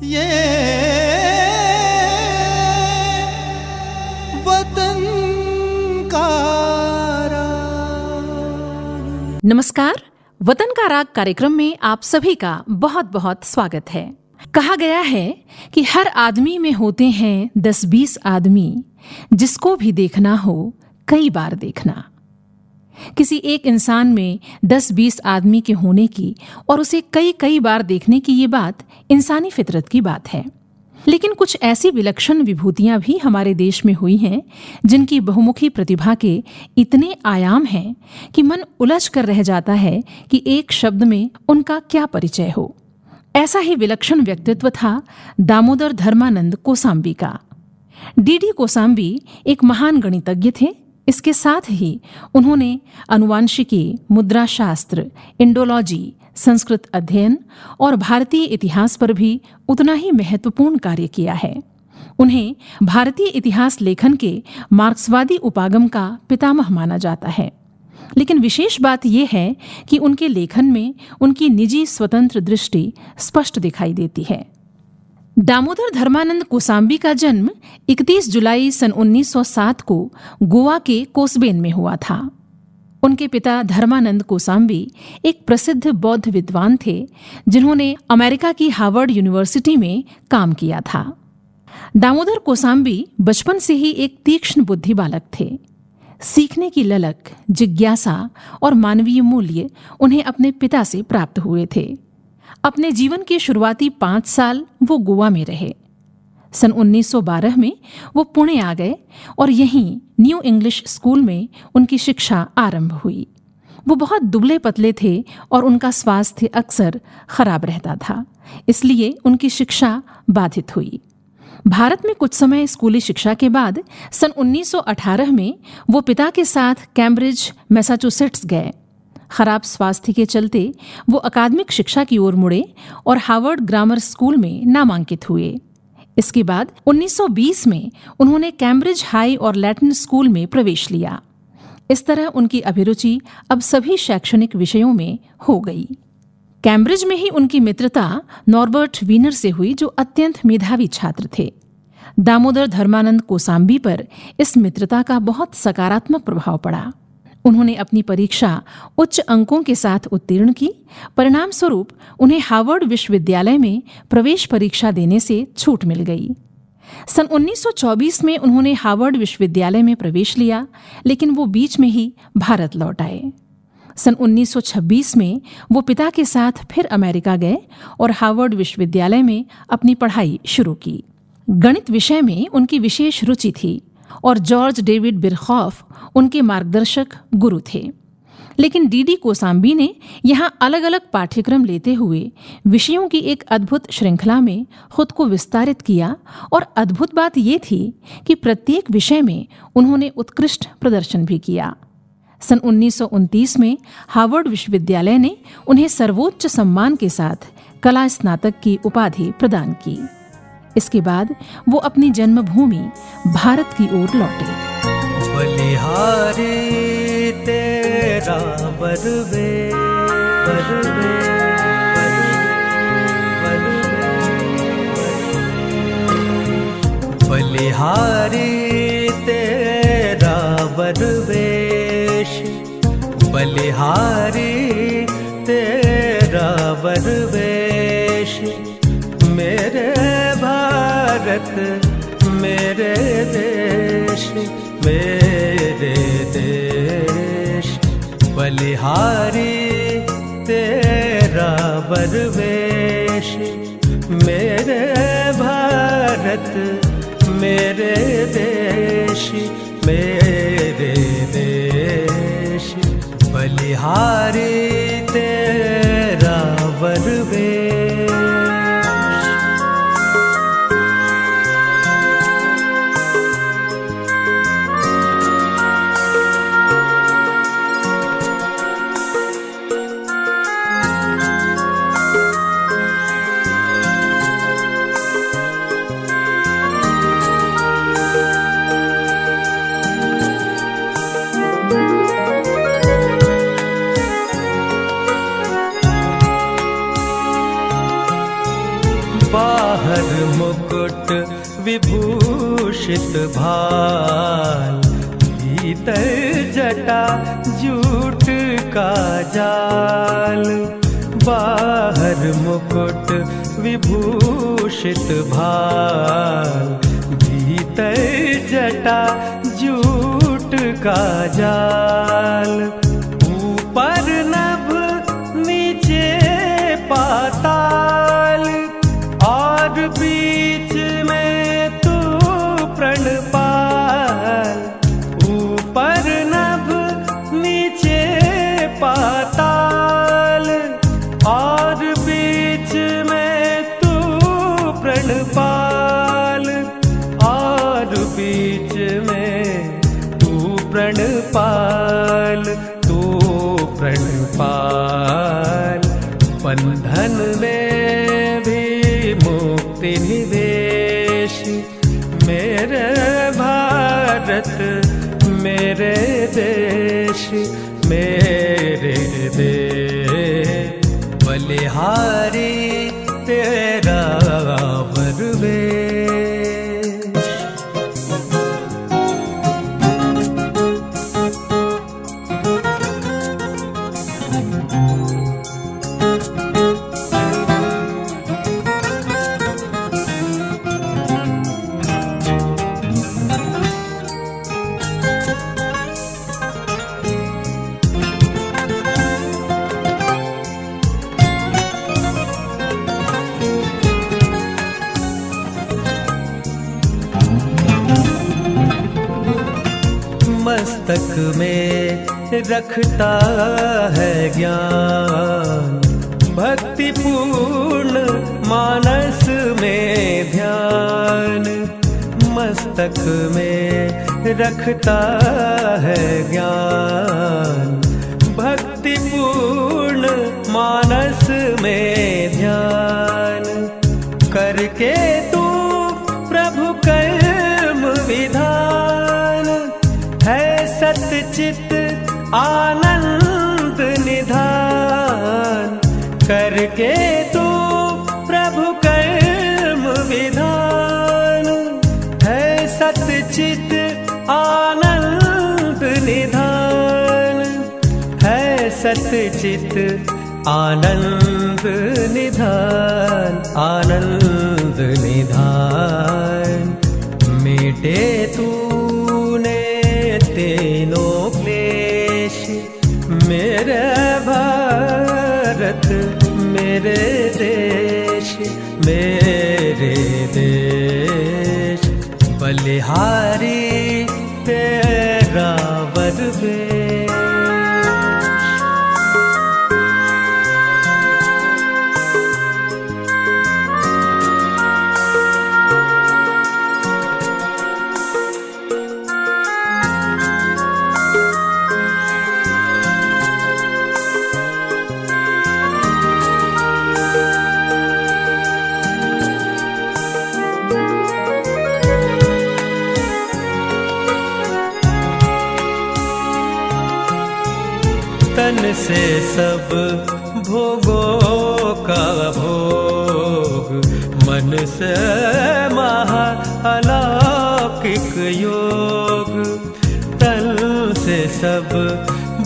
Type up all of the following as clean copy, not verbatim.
ये वतन का राग। नमस्कार, वतन का राग कार्यक्रम में आप सभी का बहुत बहुत स्वागत है। कहा गया है कि हर आदमी में होते हैं 10-20 आदमी, जिसको भी देखना हो कई बार देखना। किसी एक इंसान में 10-20 आदमी के होने की और उसे कई बार देखने की ये बात इंसानी फितरत की बात है। लेकिन कुछ ऐसी विलक्षण विभूतियां भी हमारे देश में हुई हैं जिनकी बहुमुखी प्रतिभा के इतने आयाम हैं कि मन उलझ कर रह जाता है कि एक शब्द में उनका क्या परिचय हो। ऐसा ही विलक्षण व्यक्तित्व था दामोदर धर्मानंद कोसाम्बी का। डीडी कोसाम्बी एक महान गणितज्ञ थे। इसके साथ ही उन्होंने अनुवांशिकी, मुद्राशास्त्र, इंडोलॉजी, संस्कृत अध्ययन और भारतीय इतिहास पर भी उतना ही महत्वपूर्ण कार्य किया है। उन्हें भारतीय इतिहास लेखन के मार्क्सवादी उपागम का पितामह माना जाता है। लेकिन विशेष बात यह है कि उनके लेखन में उनकी निजी स्वतंत्र दृष्टि स्पष्ट दिखाई देती है। दामोदर धर्मानंद कोसाम्बी का जन्म 31 जुलाई सन 1907 को गोवा के कोसबेन में हुआ था। उनके पिता धर्मानंद कोसाम्बी एक प्रसिद्ध बौद्ध विद्वान थे जिन्होंने अमेरिका की हार्वर्ड यूनिवर्सिटी में काम किया था। दामोदर कोसाम्बी बचपन से ही एक तीक्ष्ण बुद्धि बालक थे। सीखने की ललक, जिज्ञासा और मानवीय मूल्य उन्हें अपने पिता से प्राप्त हुए थे। अपने जीवन के शुरुआती 5 साल वो गोवा में रहे। सन 1912 में वो पुणे आ गए और यहीं न्यू इंग्लिश स्कूल में उनकी शिक्षा आरंभ हुई। वो बहुत दुबले पतले थे और उनका स्वास्थ्य अक्सर खराब रहता था, इसलिए उनकी शिक्षा बाधित हुई। भारत में कुछ समय स्कूली शिक्षा के बाद सन 1918 में वो पिता के साथ कैम्ब्रिज, मैसाचुसेट्स गए। खराब स्वास्थ्य के चलते वो अकादमिक शिक्षा की ओर मुड़े और हार्वर्ड ग्रामर स्कूल में नामांकित हुए। इसके बाद 1920 में उन्होंने कैम्ब्रिज हाई और लैटिन स्कूल में प्रवेश लिया। इस तरह उनकी अभिरुचि अब सभी शैक्षणिक विषयों में हो गई। कैम्ब्रिज में ही उनकी मित्रता नॉर्बर्ट वीनर से हुई, जो अत्यंत मेधावी छात्र थे। दामोदर धर्मानंद कोसाम्बी पर इस मित्रता का बहुत सकारात्मक प्रभाव पड़ा। उन्होंने अपनी परीक्षा उच्च अंकों के साथ उत्तीर्ण की। परिणाम स्वरूप उन्हें हार्वर्ड विश्वविद्यालय में प्रवेश परीक्षा देने से छूट मिल गई। सन 1924 में उन्होंने हार्वर्ड विश्वविद्यालय में प्रवेश लिया, लेकिन वो बीच में ही भारत लौट आए। सन 1926 में वो पिता के साथ फिर अमेरिका गए और हार्वर्ड विश्वविद्यालय में अपनी पढ़ाई शुरू की। गणित विषय में उनकी विशेष रुचि थी और जॉर्ज डेविड बिरखॉफ उनके मार्गदर्शक गुरु थे। लेकिन डीडी कोसाम्बी ने यहाँ अलग अलग पाठ्यक्रम लेते हुए विषयों की एक अद्भुत श्रृंखला में खुद को विस्तारित किया और अद्भुत बात ये थी कि प्रत्येक विषय में उन्होंने उत्कृष्ट प्रदर्शन भी किया। सन 1929 में हार्वर्ड विश्वविद्यालय ने उन्हें सर्वोच्च सम्मान के साथ कला स्नातक की उपाधि प्रदान की। इसके बाद वो अपनी जन्मभूमि भारत की ओर लौटे। बलिहारी तेरा बरवे बरवे बलिहारी तेरा बरवेश, बलिहारी तेरा बरवेश। मेरे भारत मेरे देश, मेरे देश। बलिहारी तेरा बरवेश, मेरे भारत मेरे देश, मेरे देश। बलिहारी तेरा बरवेश। बाहर मुकुट विभूषित भाल, भीतर जटा जूट का जाल। बाहर मुकुट विभूषित भाल, भीतर जटा जूट का जाल। ऊपर नभ नीचे पाताल, और बीच में तू प्रणपाल। ऊपर नभ नीचे पाताल, और बीच में तू प्रणपाल। और बीच में तू प्रणपाल, तू प्रणपाल। बंधन में भी मुक्ति निवेश, मेरे भारत मेरे देश, मेरे देश। बलिहारी तेरा वरवेश। मस्तक में रखता है ज्ञान, भक्ति पूर्ण मानस में ध्यान। मस्तक में रखता है ज्ञान, भक्ति पूर्ण मानस में ध्यान। करके तू प्रभु कर्म विधान, है सतचित आनंद निधान। करके तू प्रभु कर्म विधान, है सतचित आनंद निधान। है सतचित आनंद निधान, आनंद निधान। मिटे तूने तीनों क्लेश, मेरे भारत मेरे देश, मेरे देश। बलिहारी तेरा वरवेश। तन से सब भोगों का भोग, मन से महा अलौकिक योग। तन से सब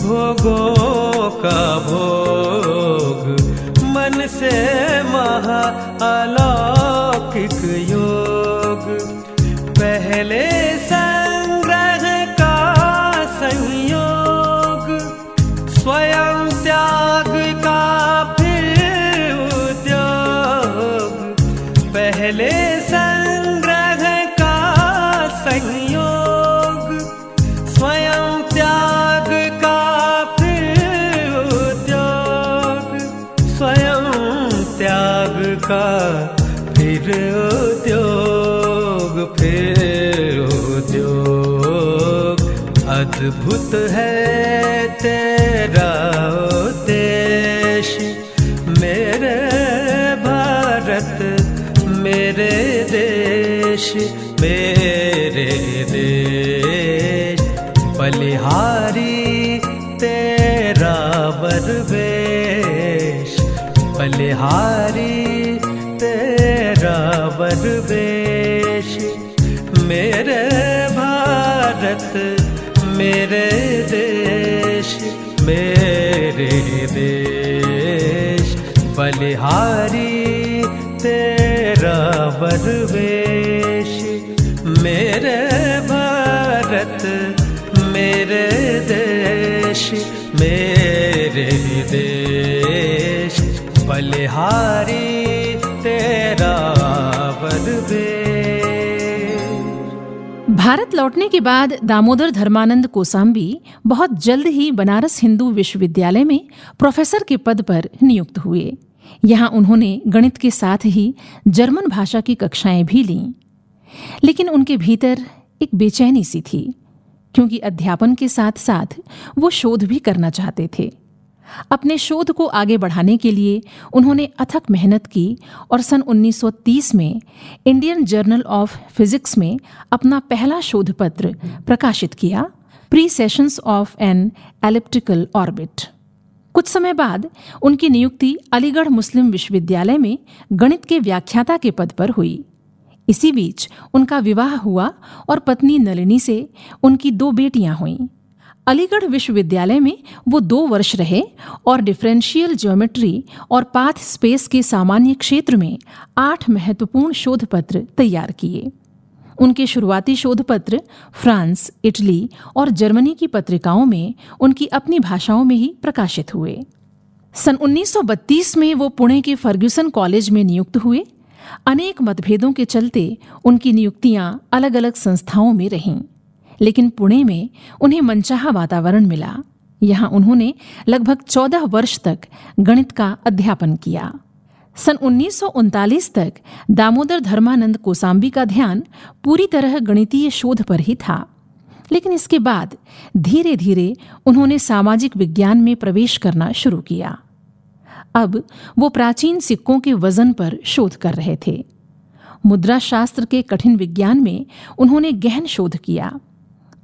भोगों का भोग, मन से महा अलौकिक योग। पहले संग्रह का संयोग, स्वयं त्याग का फिर उद्योग। पहले संग्रह का संयोग, स्वयं त्याग का फिर उद्योग। स्वयं त्याग का फिर उद्योग, फिर उद्योग। अद्भुत है तेरा उद्देश्य, मेरे भारत मेरे देश, मेरे देश। बलिहारी तेरा वरवेश, बलिहारी तेरा तेरावर वेश। मेरे भारत मेरे देश, मेरे देश बलिहारी तेरावर वेश। मेरे भारत मेरे देश, मेरे देश बलिहारी तेरावर वेश। भारत लौटने के बाद दामोदर धर्मानंद कोसाम्बी बहुत जल्द ही बनारस हिंदू विश्वविद्यालय में प्रोफेसर के पद पर नियुक्त हुए। यहाँ उन्होंने गणित के साथ ही जर्मन भाषा की कक्षाएं भी लीं। लेकिन उनके भीतर एक बेचैनी सी थी, क्योंकि अध्यापन के साथ साथ वो शोध भी करना चाहते थे। अपने शोध को आगे बढ़ाने के लिए उन्होंने अथक मेहनत की और सन 1930 में इंडियन जर्नल ऑफ फिजिक्स में अपना पहला शोध पत्र प्रकाशित किया, प्रीसेशंस ऑफ एन एलिप्टिकल ऑर्बिट। कुछ समय बाद उनकी नियुक्ति अलीगढ़ मुस्लिम विश्वविद्यालय में गणित के व्याख्याता के पद पर हुई। इसी बीच उनका विवाह हुआ और पत्नी नलिनी से उनकी 2 बेटियां हुईं। अलीगढ़ विश्वविद्यालय में वो 2 वर्ष रहे और डिफरेंशियल ज्योमेट्री और पाथ स्पेस के सामान्य क्षेत्र में 8 महत्वपूर्ण शोध पत्र तैयार किए। उनके शुरुआती शोध पत्र फ्रांस, इटली और जर्मनी की पत्रिकाओं में उनकी अपनी भाषाओं में ही प्रकाशित हुए। सन 1932 में वो पुणे के फर्ग्यूसन कॉलेज में नियुक्त हुए। अनेक मतभेदों के चलते उनकी नियुक्तियां अलग अलग संस्थाओं में रहीं, लेकिन पुणे में उन्हें मनचाहा वातावरण मिला। यहाँ उन्होंने लगभग 14 वर्ष तक गणित का अध्यापन किया। सन 1939 तक दामोदर धर्मानंद कोसाम्बी का ध्यान पूरी तरह गणितीय शोध पर ही था, लेकिन इसके बाद धीरे धीरे उन्होंने सामाजिक विज्ञान में प्रवेश करना शुरू किया। अब वो प्राचीन सिक्कों के वजन पर शोध कर रहे थे। मुद्रा शास्त्र के कठिन विज्ञान में उन्होंने गहन शोध किया।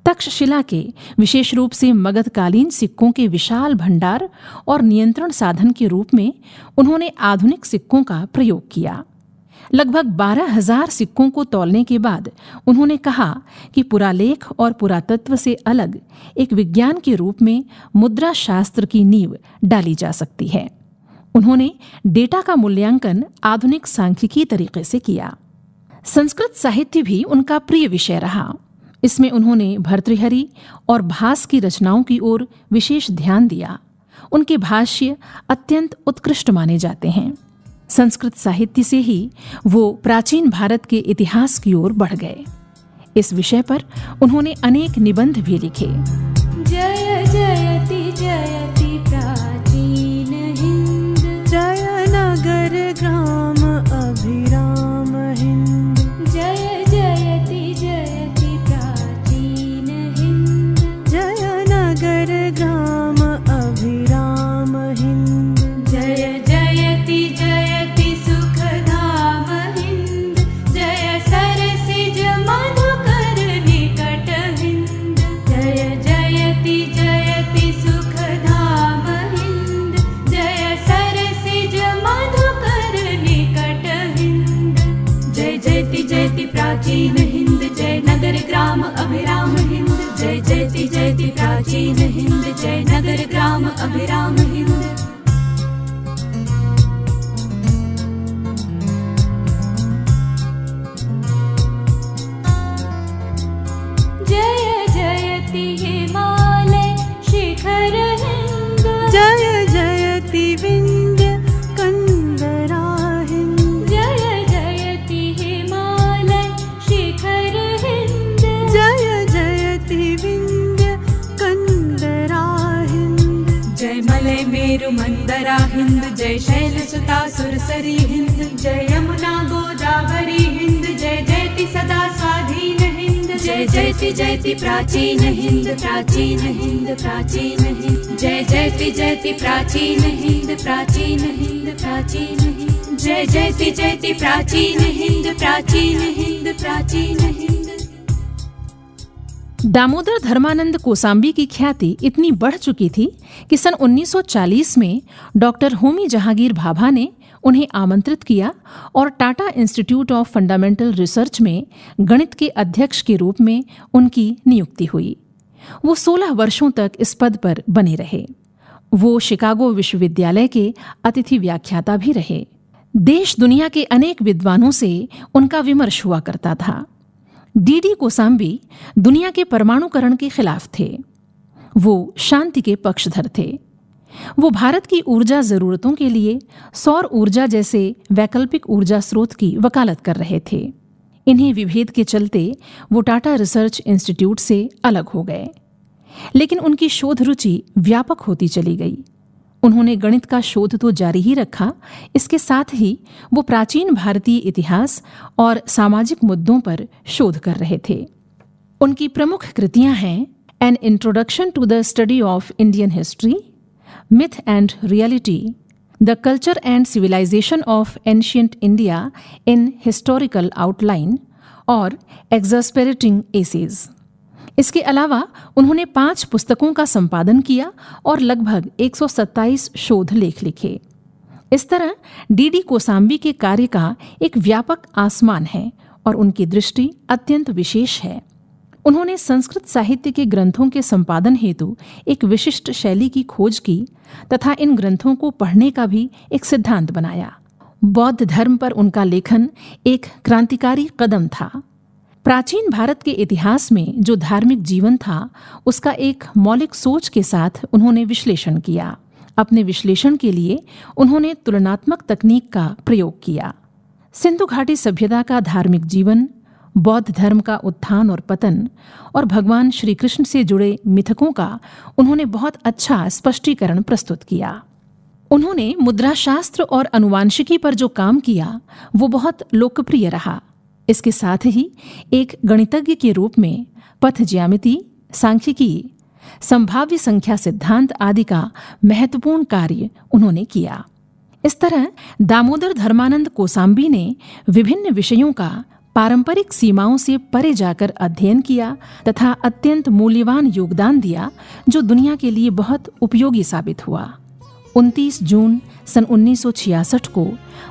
तक्षशिला के, विशेष रूप से मगधकालीन सिक्कों के विशाल भंडार और नियंत्रण साधन के रूप में उन्होंने आधुनिक सिक्कों का प्रयोग किया। लगभग 12,000 सिक्कों को तौलने के बाद उन्होंने कहा कि पुरालेख और पुरातत्व से अलग एक विज्ञान के रूप में मुद्रा शास्त्र की नींव डाली जा सकती है। उन्होंने डेटा का मूल्यांकन आधुनिक सांख्यिकी तरीके से किया। संस्कृत साहित्य भी उनका प्रिय विषय रहा। इसमें उन्होंने भर्तृहरि और भास की रचनाओं की ओर विशेष ध्यान दिया। उनके भाष्य अत्यंत उत्कृष्ट माने जाते हैं। संस्कृत साहित्य से ही वो प्राचीन भारत के इतिहास की ओर बढ़ गए। इस विषय पर उन्होंने अनेक निबंध भी लिखे। जय जयति जयति प्राचीन हिंद, जय नगर ग्राम अभिराम हिंद। जय जयति जयति प्राचीन हिंद, जय नगर ग्राम अभिराम हिंद। जय जयति जयति सुखधाम हिंद, जय सरसिज मधुकर निकट हिंद। जय जयति जयति सुखधाम हिंद, जय सरसिज मधुकर निकट हिंद। जय जयति जयति प्राचीन हिंद, जय नगर ग्राम अभिराम हिंद। जय जयति जयति प्राचीन हिंद, जय नगर ग्राम अभिराम हिंद। जय जयति हिमालय शिखर हिंद, जय जयति विंध्य कंदरा हिंद। जय जयति हिमालय शिखर हिंद, जय जयति विंध्य कंदरा हिंद। जय मलय मेरु मंदरा हिंद, जय शैल सुता सुरसरी हिंद। जय यमुना गोदावरी हिंद, जय जयति सदा स्वाधीन हिंद। जय जयति जयति प्राचीन हिंद, प्राचीन हिंद, प्राचीन हिंद। जय जयति जयति प्राचीन हिंद, प्राचीन हिंद, प्राचीन हिंद। जय जयति जयति प्राचीन हिंद, प्राचीन हिंद, प्राचीन हिंद। दामोदर धर्मानंद कोसाम्बी की ख्याति इतनी बढ़ चुकी थी कि सन 1940 में डॉक्टर होमी जहांगीर भाभा ने उन्हें आमंत्रित किया और Tata institute of fundamental research में गणित के अध्यक्ष के रूप में उनकी नियुक्ति हुई। वो 16 वर्षों तक इस पद पर बने रहे। वो शिकागो विश्वविद्यालय के अतिथि व्याख्याता भी रहे। देश दुनिया के अनेक विद्वानों से उनका विमर्श हुआ करता था। डीडी कोसाम्बी दुनिया के परमाणुकरण के खिलाफ थे। वो शांति के पक्षधर थे। वो भारत की ऊर्जा जरूरतों के लिए सौर ऊर्जा जैसे वैकल्पिक ऊर्जा स्रोत की वकालत कर रहे थे। इन्हीं विभेद के चलते वो टाटा रिसर्च इंस्टीट्यूट से अलग हो गए, लेकिन उनकी शोध रुचि व्यापक होती चली गई। उन्होंने गणित का शोध तो जारी ही रखा, इसके साथ ही वो प्राचीन भारतीय इतिहास और सामाजिक मुद्दों पर शोध कर रहे थे। उनकी प्रमुख कृतियां हैं an introduction to the study of Indian history, myth and reality, the culture and civilisation of ancient India in historical outline और एक्सस्पेरेटिंग एसेज। इसके अलावा उन्होंने 5 पुस्तकों का संपादन किया और लगभग 127 शोध लेख लिखे। इस तरह डीडी कोसाम्बी के कार्य का एक व्यापक आसमान है और उनकी दृष्टि अत्यंत विशेष है। उन्होंने संस्कृत साहित्य के ग्रंथों के संपादन हेतु एक विशिष्ट शैली की खोज की तथा इन ग्रंथों को पढ़ने का भी एक सिद्धांत बनाया। बौद्ध धर्म पर उनका लेखन एक क्रांतिकारी कदम था। प्राचीन भारत के इतिहास में जो धार्मिक जीवन था, उसका एक मौलिक सोच के साथ उन्होंने विश्लेषण किया। अपने विश्लेषण के लिए उन्होंने तुलनात्मक तकनीक का प्रयोग किया। सिंधु घाटी सभ्यता का धार्मिक जीवन, बौद्ध धर्म का उत्थान और पतन और भगवान श्री कृष्ण से जुड़े मिथकों का उन्होंने बहुत अच्छा स्पष्टीकरण प्रस्तुत किया। उन्होंने मुद्राशास्त्र और अनुवांशिकी पर जो काम किया वो बहुत लोकप्रिय रहा। इसके साथ ही एक गणितज्ञ के रूप में पथ ज्यामिति, सांख्यिकी, संभाव्य संख्या सिद्धांत आदि का महत्वपूर्ण कार्य उन्होंने किया। इस तरह दामोदर धर्मानंद कोसाम्बी ने विभिन्न विषयों का पारंपरिक सीमाओं से परे जाकर अध्ययन किया तथा अत्यंत मूल्यवान योगदान दिया, जो दुनिया के लिए बहुत उपयोगी साबित हुआ। 29 जून सन 1966 को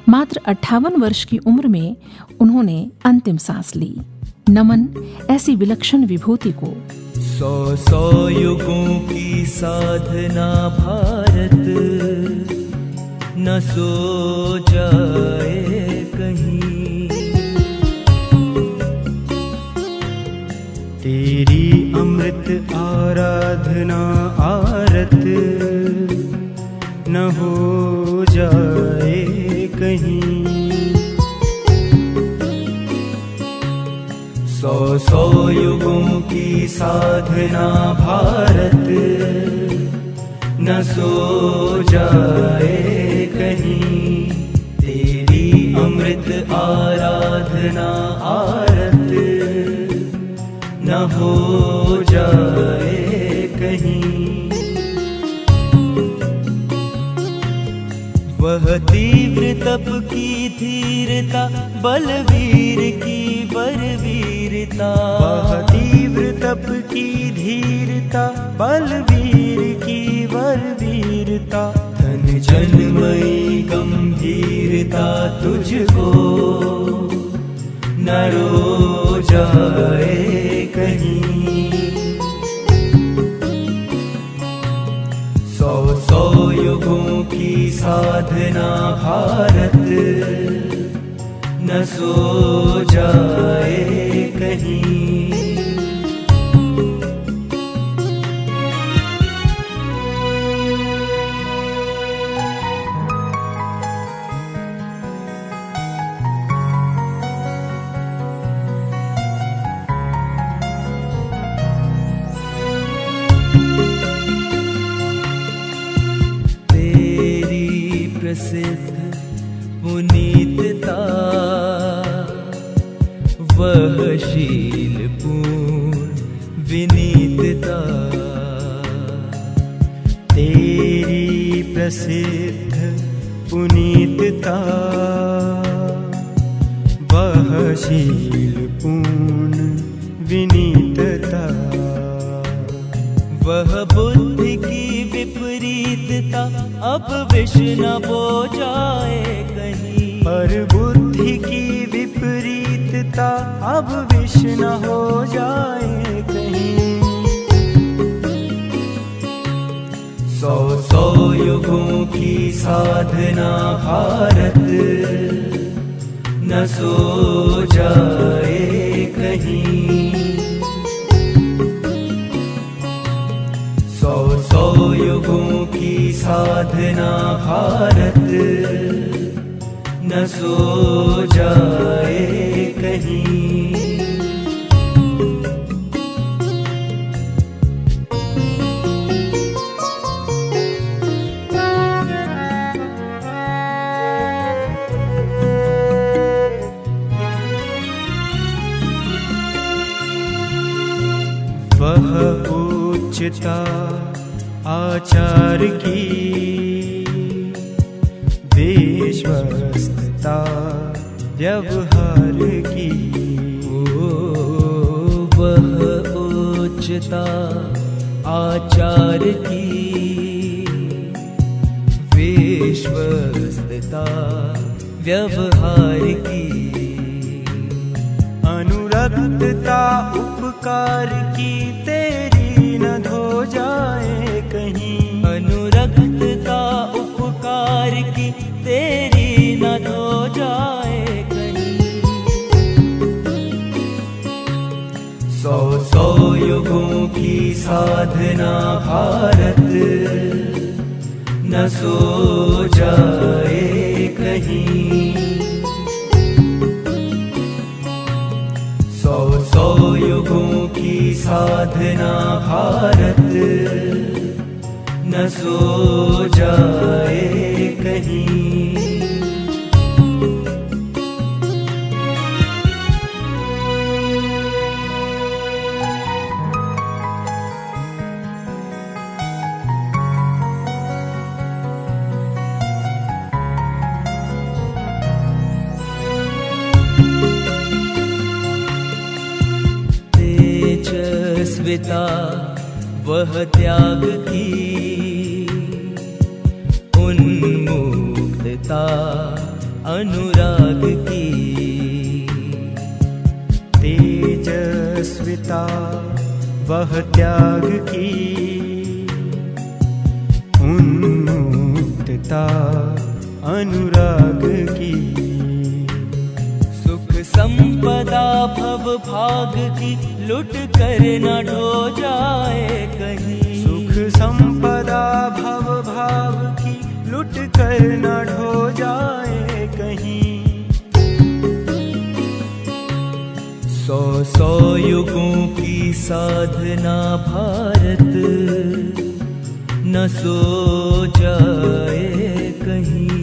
मात्र 58 वर्ष की उम्र में उन्होंने अंतिम सांस ली। नमन ऐसी विलक्षण विभूति को। 100 युगों की साधना भारत न सो जाए कहीं, तेरी अमृत आराधना आरत न हो जाए कहीं। 100 युगों की साधना भारत न सो जाए कहीं, तेरी अमृत आराधना आरत न हो जाए कहीं। वह तीव्र तप की धीरता, बलवीर की बलवीरता, वह तीव्र तप की धीरता, बलवीर की बलवीरता, धन जन्मयी गंभीरता तुझको न रो जाए कहीं। 100 युगों की साधना भारत न सो जाए कहीं। प्रसिद्ध पुनीतता, वह शील पूर्ण विनीतता, तेरी प्रसिद्ध पुनीतता, वह शील पूर्ण विनीतता, वह बुद्धि की विपरीतता, अब विष न बो जाए कहीं। पर बुद्धि की विपरीतता अब विष न हो जाए कहीं। 100 युगों की साधना भारत न सो जाए कहीं। 100 युगों की साधना भारत न सो जाए कहीं। वह उच्चता आचार की, विश्वस्तता व्यवहार की। वह उच्चता आचार की, विश्वस्तता व्यवहार की। अनुरक्तता उपकार की तेरी न धो जाए कहीं। अनुरक्तता उपकार की तेरी न धो जाए कहीं। 100 युगों की साधना भारत न सो जाए कहीं। 100 युगों की साधना भारत न सो जाए कहीं। तेजस्विता वह त्याग की, उन्मुक्तता अनुराग की। तेजस्विता वह त्याग की, उन्मुक्तता अनुराग की। सुख संपदा भव भाग की लुट कर न ढो जाए कहीं। सुख संपदा भव भाग की लुट कर न ढो जाए कहीं। 100 युगों की साधना भारत न सो जाए कहीं।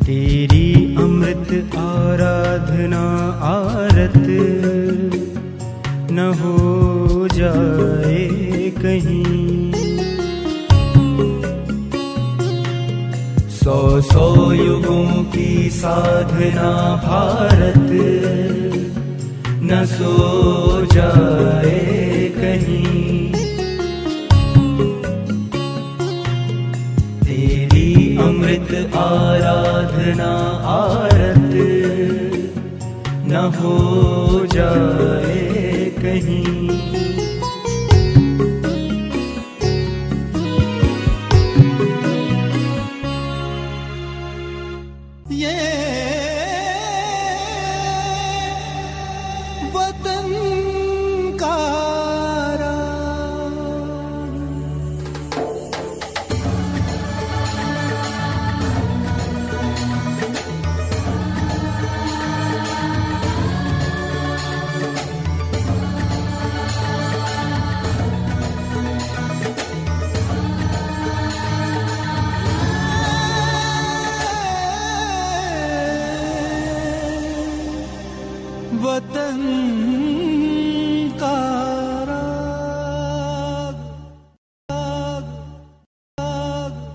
तेरी अमृत आराधना आरत न हो जाए कहीं। 100 युगों की साधना भारत न सो जाए कहीं। तेरी अमृत आराधना आरत न हो जाए कहीं। वतन